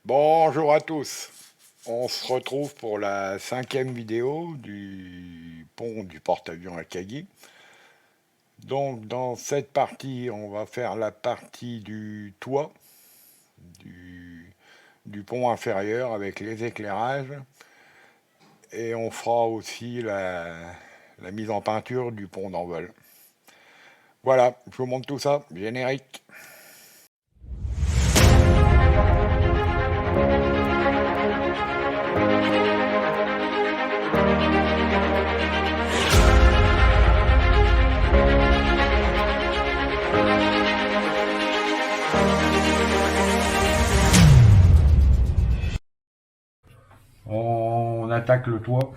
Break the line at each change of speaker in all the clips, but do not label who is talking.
Bonjour à tous. On se retrouve pour la 5e vidéo du pont du porte-avions Akagi. Donc dans cette partie, on va faire la partie du toit du, du pont inférieur avec les éclairages. Et on fera aussi la mise en peinture du pont d'envol. Voilà, je vous montre tout ça. Générique. On attaque le toit.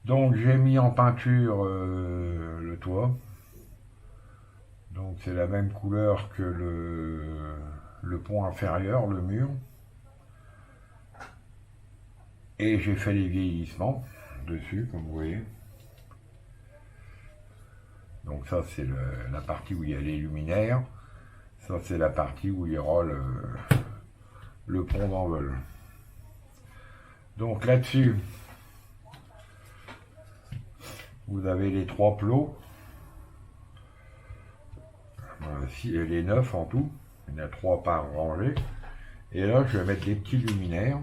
Donc j'ai mis en peinture le toit. Donc c'est la même couleur que le pont inférieur, le mur. Et j'ai fait les vieillissements dessus, comme vous voyez. Donc ça c'est la partie où il y a les luminaires. Ça c'est la partie où il y aura le pont d'envol. Donc là-dessus, vous avez les 3 plots. Les 9 en tout. Il y en a 3 par rangée. Et là, je vais mettre des petits luminaires.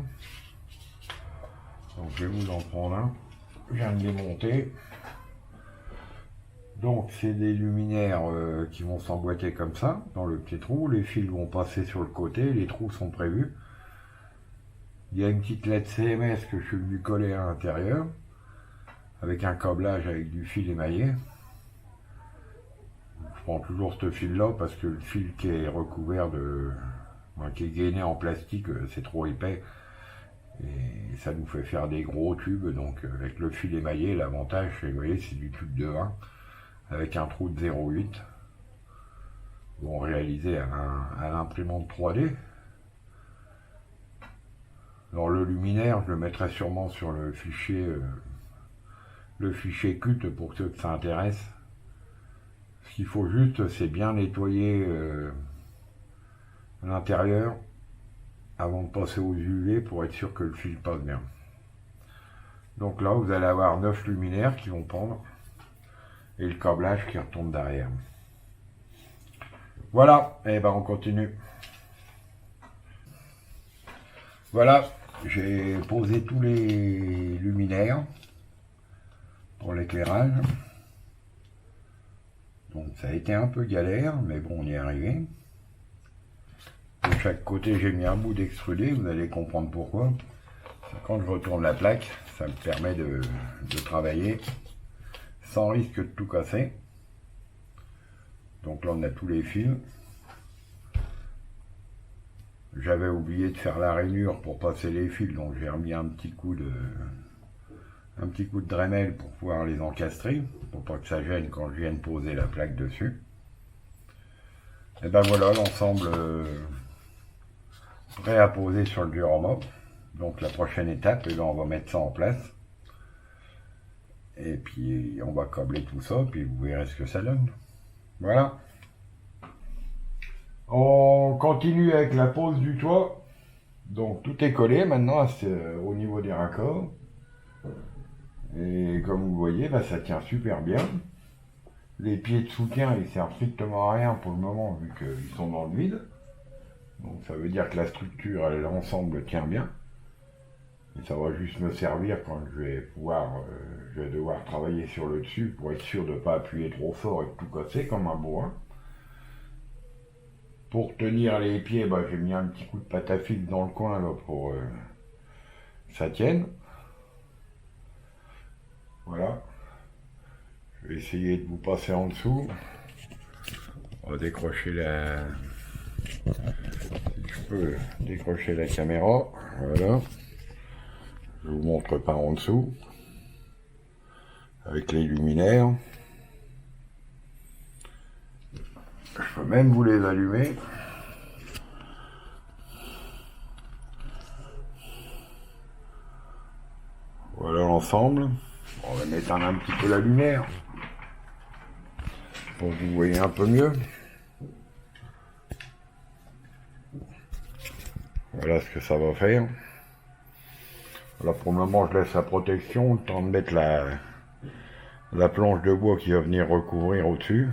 Donc je vais vous en prendre un. Je viens de les monter. Donc c'est des luminaires qui vont s'emboîter comme ça, dans le petit trou. Les fils vont passer sur le côté, les trous sont prévus. Il y a une petite LED CMS que je suis venu coller à l'intérieur, avec un câblage avec du fil émaillé. Je prends toujours ce fil là parce que le fil qui est recouvert qui est gainé en plastique, c'est trop épais. Et ça nous fait faire des gros tubes. Donc avec le fil émaillé, l'avantage, vous voyez, c'est du tube de 1 avec un trou de 0,8. Bon, réalisé à l'imprimante 3D. Alors le luminaire, je le mettrai sûrement sur le fichier CUT pour ceux que ça intéresse. Ce qu'il faut juste, c'est bien nettoyer l'intérieur avant de passer aux UV pour être sûr que le fil passe bien. Donc là, vous allez avoir 9 luminaires qui vont pendre et le câblage qui retombe derrière. Voilà, et ben on continue. Voilà, j'ai posé tous les luminaires pour l'éclairage. Donc ça a été un peu galère, mais bon, on y est arrivé. De chaque côté, j'ai mis un bout d'extrudé, vous allez comprendre pourquoi. Quand je retourne la plaque, ça me permet de travailler sans risque de tout casser. Donc là, on a tous les fils. J'avais oublié de faire la rainure pour passer les fils, donc j'ai remis un petit coup de Dremel pour pouvoir les encastrer, pour pas que ça gêne quand je vienne poser la plaque dessus. Et ben voilà l'ensemble prêt à poser sur le diorama. Donc la prochaine étape, et là on va mettre ça en place. Et puis on va câbler tout ça, puis vous verrez ce que ça donne. Voilà. On continue avec la pose du toit. Donc tout est collé maintenant au niveau des raccords. Et comme vous voyez, bah, ça tient super bien. Les pieds de soutien, ils servent strictement à rien pour le moment, vu qu'ils sont dans le vide. Donc ça veut dire que la structure, l'ensemble tient bien. Et ça va juste me servir quand je vais devoir travailler sur le dessus pour être sûr de ne pas appuyer trop fort et de tout casser comme un bourrin. Pour tenir les pieds, bah, j'ai mis un petit coup de pâte à fil dans le coin là, pour que ça tienne. Voilà. Je vais essayer de vous passer en dessous. On va décrocher si je peux décrocher la caméra. Voilà. Je vous montre par en dessous. Avec les luminaires. Je peux même vous les allumer. Voilà l'ensemble. On va mettre un petit peu la lumière pour que vous voyez un peu mieux. Voilà ce que ça va faire. Là pour le moment je laisse la protection, le temps de mettre la planche de bois qui va venir recouvrir au-dessus.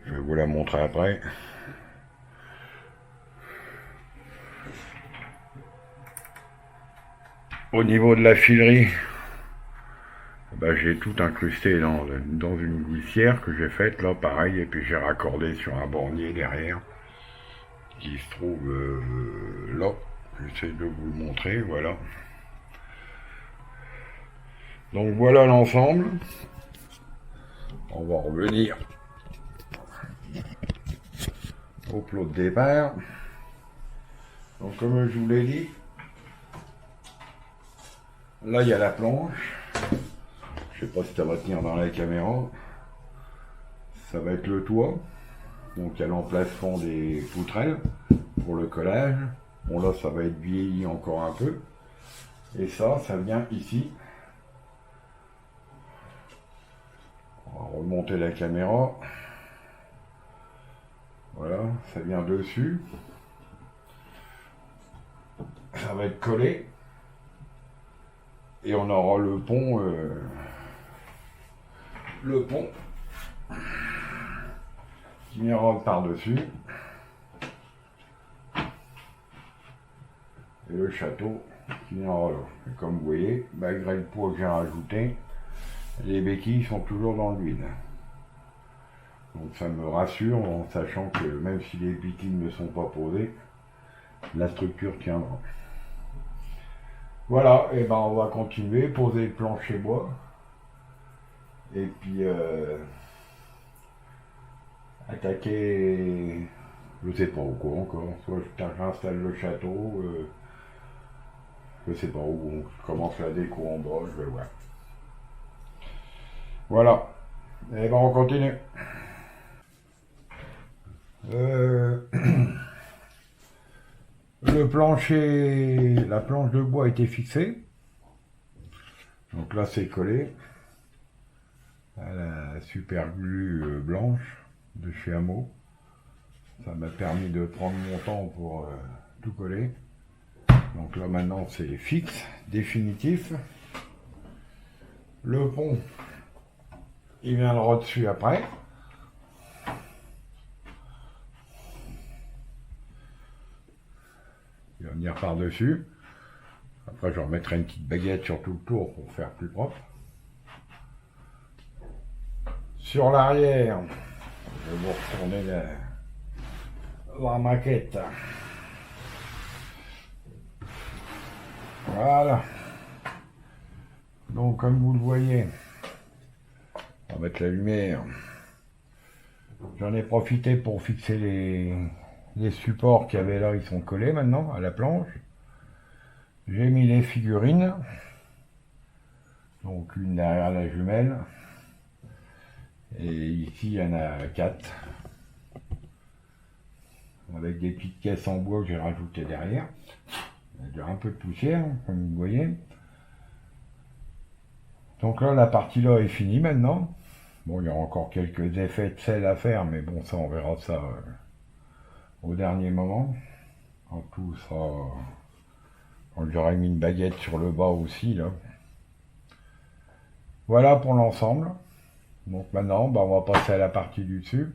Je vais vous la montrer après. Au niveau de la filerie, bah, j'ai tout incrusté dans une glissière que j'ai faite là, pareil, et puis j'ai raccordé sur un bornier derrière qui se trouve là. J'essaie de vous le montrer, voilà. Donc voilà l'ensemble. On va revenir au plot de départ. Donc comme je vous l'ai dit, là il y a la planche. Je sais pas si ça va tenir dans la caméra. Ça va être le toit. Donc il y a l'emplacement des poutrelles pour le collage. Bon là ça va être vieilli encore un peu. Et ça vient ici. On va remonter la caméra. Voilà, ça vient dessus. Ça va être collé. Et on aura le pont. Qui viendra par-dessus. Et le château qui viendra là. Et comme vous voyez, malgré le poids que j'ai rajouté, les béquilles sont toujours dans le vide. Donc ça me rassure en sachant que même si les béquilles ne sont pas posées, la structure tiendra. Voilà, et ben on va continuer, poser le plancher bois. Et puis attaquer, je sais pas où quoi encore, soit j'installe le château, je sais pas où, je commence la déco en bas, je vais voir. Voilà, et ben on continue. Le plancher, la planche de bois a été fixée. Donc là c'est collé à la super glue blanche de chez Amo. Ça m'a permis de prendre mon temps pour tout coller. Donc là maintenant c'est fixe, définitif. Le pont, il viendra dessus après. Il va venir par-dessus. Après je remettrai une petite baguette sur tout le tour pour faire plus propre. Sur l'arrière, je vais vous retourner la maquette. Voilà. Donc comme vous le voyez, on va mettre la lumière. J'en ai profité pour fixer les supports qu'il y avait là, ils sont collés maintenant à la planche. J'ai mis les figurines. Donc une derrière la jumelle. Et ici il y en a 4. Avec des petites caisses en bois que j'ai rajoutées derrière. Il y a déjà un peu de poussière, comme vous voyez. Donc là, la partie là est finie maintenant. Bon, il y aura encore quelques effets de sel à faire, mais bon, ça, on verra ça au dernier moment. En tout, ça... J'aurais mis une baguette sur le bas aussi, là. Voilà pour l'ensemble. Donc maintenant, bah, on va passer à la partie du dessus.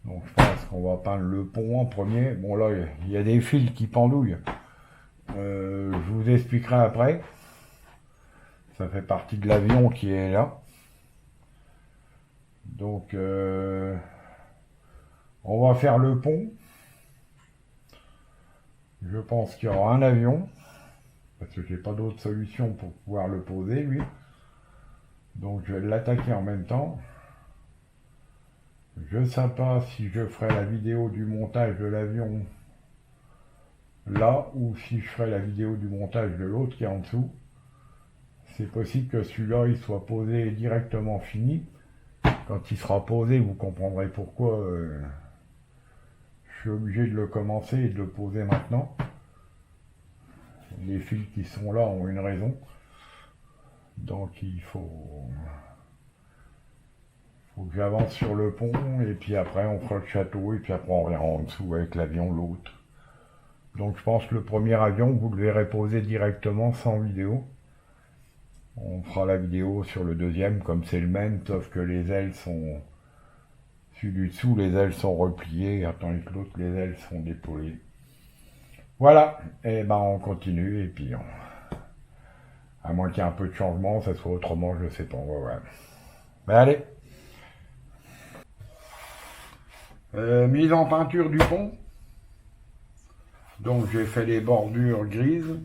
Donc je pense qu'on va peindre le pont en premier. Bon là, il y a des fils qui pendouillent. Je vous expliquerai après. Ça fait partie de l'avion qui est là. Donc on va faire le pont. Je pense qu'il y aura un avion. Parce que j'ai pas d'autre solution pour pouvoir le poser lui. Donc je vais l'attaquer en même temps. Je ne sais pas si je ferai la vidéo du montage de l'avion là ou si je ferai la vidéo du montage de l'autre qui est en dessous. C'est possible que celui-là il soit posé directement fini. Quand il sera posé, vous comprendrez pourquoi je suis obligé de le commencer et de le poser maintenant. Les fils qui sont là ont une raison. Donc il faut que j'avance sur le pont et puis après on fera le château et puis après on verra en dessous avec l'avion l'autre. Donc je pense que le premier avion, vous le verrez poser directement sans vidéo. On fera la vidéo sur le deuxième comme c'est le même, sauf que les ailes sont... Celui du dessous, les ailes sont repliées, tandis que l'autre, les ailes sont déployées. Voilà, et ben on continue, et puis à moins qu'il y ait un peu de changement, ça soit autrement, je sais pas, ouais. Ben allez. Mise en peinture du pont. Donc j'ai fait les bordures grises,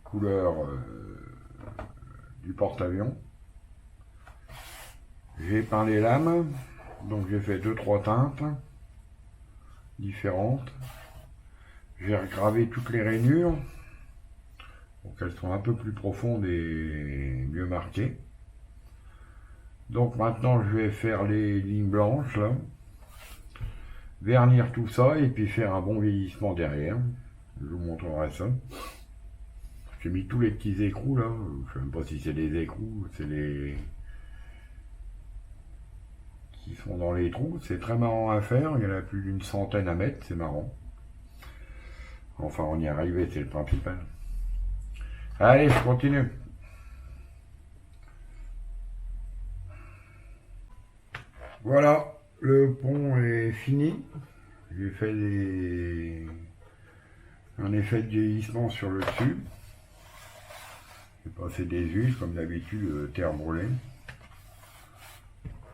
couleur du porte-avions. J'ai peint les lames, donc j'ai fait 2-3 teintes différentes. J'ai regravé toutes les rainures, donc elles sont un peu plus profondes et mieux marquées. Donc maintenant je vais faire les lignes blanches là, vernir tout ça et puis faire un bon vieillissement derrière. Je vous montrerai ça. J'ai mis tous les petits écrous là, je sais même pas si c'est des écrous, c'est les qui sont dans les trous. C'est très marrant à faire, il y en a plus d'une centaine à mettre, c'est marrant. Enfin on y est arrivé, c'est le principal. Allez, je continue. Voilà, le pont est fini. J'ai fait un effet de vieillissement sur le dessus. J'ai passé des huiles, comme d'habitude, terre brûlée.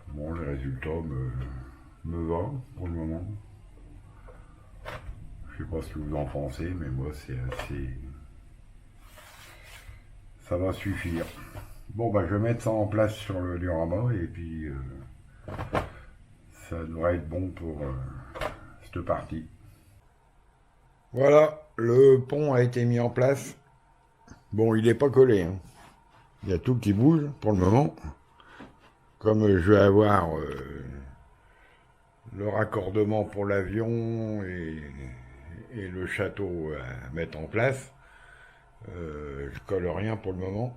Bon, le résultat me va pour le moment. Je sais pas ce que vous en pensez, mais moi c'est assez... Ça va suffire. Bon, bah je vais mettre ça en place sur le diorama et puis ça devrait être bon pour cette partie. Voilà, le pont a été mis en place. Bon, il n'est pas collé, hein. Il y a tout qui bouge pour le moment. Comme je vais avoir le raccordement pour l'avion et le château à mettre en place, je colle rien pour le moment.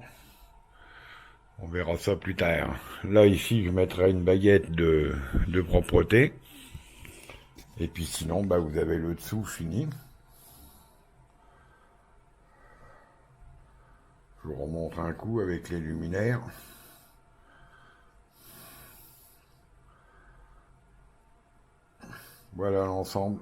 On verra ça plus tard. Là, ici, je mettrai une baguette de propreté. Et puis sinon, bah, vous avez le dessous fini. Je vous remontre un coup avec les luminaires. Voilà l'ensemble.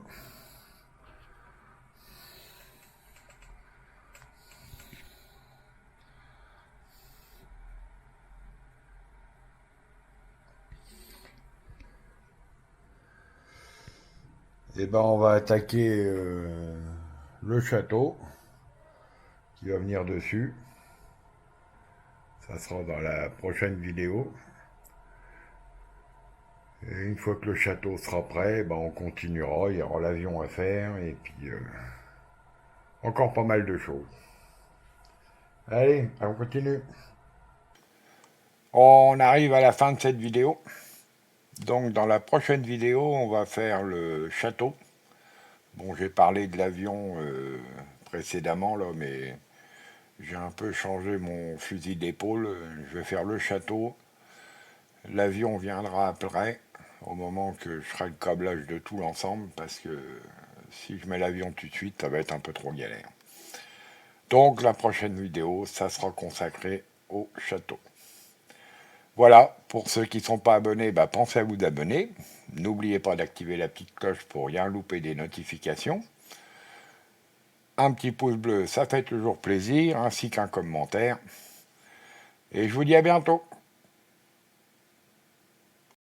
Et ben on va attaquer le château qui va venir dessus. Ça sera dans la prochaine vidéo. Et une fois que le château sera prêt, ben on continuera. Il y aura l'avion à faire et puis encore pas mal de choses. Allez, on continue. On arrive à la fin de cette vidéo. Donc dans la prochaine vidéo, on va faire le château. Bon, j'ai parlé de l'avion précédemment là, mais j'ai un peu changé mon fusil d'épaule. Je vais faire le château. L'avion viendra après, au moment que je ferai le câblage de tout l'ensemble, parce que si je mets l'avion tout de suite, ça va être un peu trop galère. Donc la prochaine vidéo, ça sera consacré au château. Voilà, pour ceux qui ne sont pas abonnés, bah, pensez à vous abonner. N'oubliez pas d'activer la petite cloche pour rien louper des notifications. Un petit pouce bleu, ça fait toujours plaisir, ainsi qu'un commentaire. Et je vous dis à bientôt.